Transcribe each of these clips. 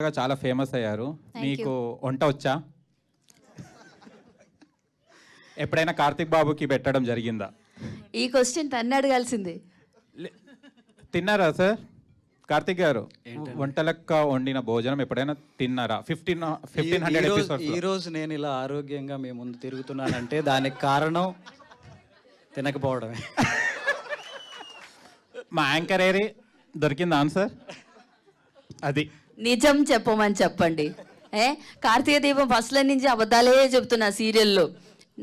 చాలా ఫేమస్ అయ్యారు. మీకు వంట వచ్చా? ఎప్పుడైనా కార్తిక్ బాబుకి పెట్టడం జరిగిందా? ఈ క్వశ్చన్ తన్ను అడగాల్సింది. తిన్నారా సార్? కార్తిక్ గారు వంటలక్క వండిన భోజనం ఎప్పుడైనా తిన్నారా? 1500 ఎపిసోడ్స్. ఈ రోజు నేను ఇలా ఆరోగ్యంగా మీ ముందు తిరుగుతున్నానంటే దానికి కారణం తినకపోవడమే. మా యాంకర్ ఏరి దొరికింది ఆన్సర్. అది నిజం చెప్పమని చెప్పండి. కార్తీక దీపం ఫస్ట్ల నుంచి అబద్ధాలే చెప్తున్నా సీరియల్లో.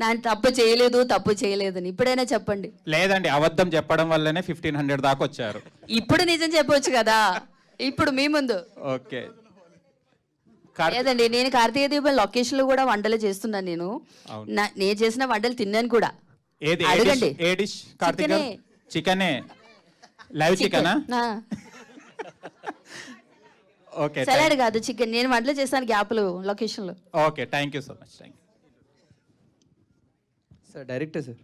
నేను తప్పు చేయలేదని ఇప్పుడైనా చెప్పండి. లేదండి, అబద్ధం చెప్పడం వల్లనే 1500 దాకా వచ్చారు. ఇప్పుడు నిజం చెప్పొచ్చు కదా, ఇప్పుడు మీ ముందు. ఓకే లేదండి, నేను కార్తీక దీపం లొకేషన్ లో కూడా వంటలు చేస్తున్నాను. నేను చేసిన వంటలు తిన్నాను కూడా. అడగండి. ఏ డిష్ కార్తీక్ గారు? చికెనే. లైవ్ చికెనా? ఓకే, సలాడ్ కాదు, చికెన్. నేను వంటలు చేస్తాను గ్యాప్లు లొకేషన్ లో. Okay, thank you so much. Thank you sir. Director sir,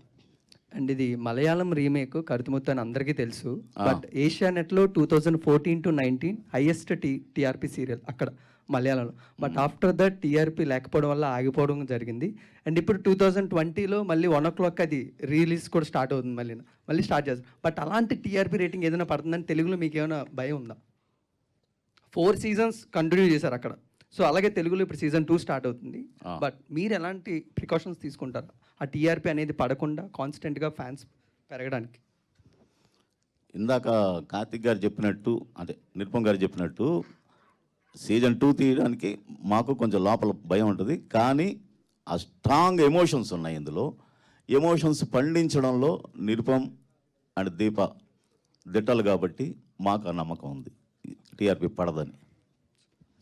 and ఇది మలయాళం రీమేక్ కరుతుముత్తు అని అందరికీ తెలుసు. బట్ ఏషియానెట్లో 2014 to 19 హైయెస్ట్ టీఆర్పీ సీరియల్ అక్కడ మలయాళంలో. బట్ ఆఫ్టర్ దట్ టీఆర్పీ లేకపోవడం వల్ల ఆగిపోవడం జరిగింది. అండ్ ఇప్పుడు 2020లో మళ్ళీ 1 o'clock అది రిలీజ్ కూడా స్టార్ట్ అవుతుంది. మళ్ళీ స్టార్ట్ చేస్తారు. బట్ అలాంటి టీఆర్పీ రేటింగ్ ఏదైనా పడుతుందని తెలుగులో మీకు ఏమైనా భయం ఉందా? 4 seasons కంటిన్యూ చేశారు అక్కడ. సో అలాగే తెలుగులో ఇప్పుడు season 2 స్టార్ట్ అవుతుంది. బట్ మీరు ఎలాంటి ప్రికాషన్స్ తీసుకుంటారు ఆ టీఆర్పీ అనేది పడకుండా కాన్స్టెంట్గా ఫ్యాన్స్ పెరగడానికి? ఇందాక కార్తిక్ గారు చెప్పినట్టు, అంటే నిరుపమ్ గారు చెప్పినట్టు, season 2 తీయడానికి మాకు కొంచెం లోపల భయం ఉంటుంది. కానీ ఆ స్ట్రాంగ్ ఎమోషన్స్ ఉన్నాయి ఇందులో. ఎమోషన్స్ పండించడంలో నిరుపమ్ అండ్ దీప దిట్టలు కాబట్టి మాకు ఆ నమ్మకం ఉంది టీఆర్పీ పడదని.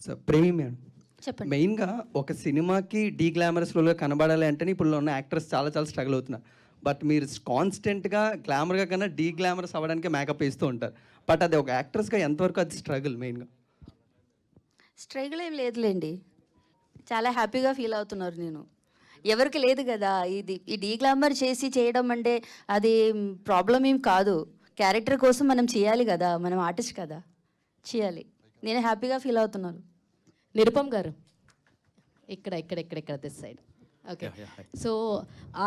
సార్ ప్రేమి మేడం, చెప్పండి. మెయిన్గా ఒక సినిమాకి గ్లామరస్ రోల్గా కనబడాలి అంటే ఇప్పుడు ఉన్న యాక్టర్స్ చాలా స్ట్రగుల్ అవుతున్నారు. బట్ మీరు కాన్స్టెంట్గా గ్లామర్గా కన్నా గ్లామరస్ అవ్వడానికి మేకప్ వేస్తూ ఉంటారు. బట్ అది ఒక యాక్ట్రెస్గా ఎంతవరకు అది స్ట్రగుల్? మెయిన్గా స్ట్రగుల్ ఏం లేదులేండి, చాలా హ్యాపీగా ఫీల్ అవుతున్నారు. నేను ఎవరికి లేదు కదా ఇది. ఈ డీగ్లామర్ చేయడం అంటే అది ప్రాబ్లం ఏం కాదు. క్యారెక్టర్ కోసం మనం చేయాలి కదా, మనం ఆర్టిస్ట్ కదా, చేయాలి. నేను హ్యాపీగా ఫీల్ అవుతున్నాను. నిరుపమ్ గారు ఇక్కడ దిస్ సైడ్. ఓకే, సో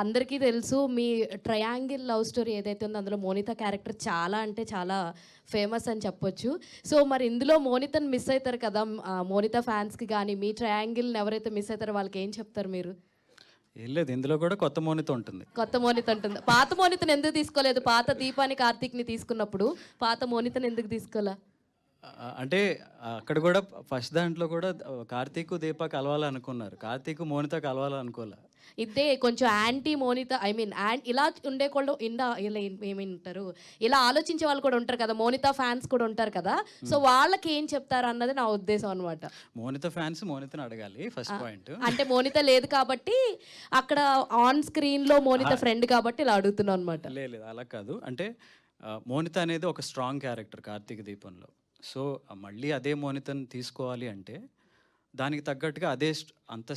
అందరికీ తెలుసు మీ ట్రయాంగిల్ లవ్ స్టోరీ ఏదైతే ఉందో అందులో మోనిత క్యారెక్టర్ చాలా అంటే చాలా ఫేమస్ అని చెప్పొచ్చు. సో మరి ఇందులో మోనితను మిస్ అవుతారు కదా, మోనిత ఫ్యాన్స్కి కానీ మీ ట్రయాంగిల్ని ఎవరైతే మిస్ అవుతారో వాళ్ళకి ఏం చెప్తారు మీరు? ఏం లేదు, ఇందులో కూడా కొత్త మోనిత ఉంటుంది. కొత్త మోనిత ఉంటుంది. పాత మోనితను ఎందుకు తీసుకోలేదు? పాత దీపాని కార్తీక్ని తీసుకున్నప్పుడు పాత మోనితను ఎందుకు తీసుకోలే? అంటే అక్కడ కూడా ఫస్ట్ దాంట్లో కూడా కార్తీక్ దీప కలవాలనుకున్నారు, కార్తీక్ మోనిత కలవాలనుకోలే. ఇదే కొంచెం యాంటీ మోనిత, ఐ మీన్ ఇలా ఉండే వాళ్ళు ఇలా ఏమంటారు, ఇలా ఆలోచించే వాళ్ళు కూడా ఉంటారు కదా, మోనిత ఫ్యాన్స్ కూడా ఉంటారు కదా. సో వాళ్ళకి ఏం చెప్తారు అన్నది నా ఉద్దేశం అనమాట. మోనిత ఫ్యాన్స్ మోనితను అడగాలి ఫస్ట్ పాయింట్. అంటే మోనిత లేదు కాబట్టి అక్కడ ఆన్ స్క్రీన్ లో మోనిత ఫ్రెండ్ కాబట్టి ఇలా అడుగుతున్నాను అనమాట. లేదు అలా కాదు, అంటే మోనిత అనేది ఒక స్ట్రాంగ్ క్యారెక్టర్ కార్తీక దీపంలో. సో మళ్ళీ అదే మోనితను తీసుకోవాలి అంటే దానికి తగ్గట్టుగా అదే అంత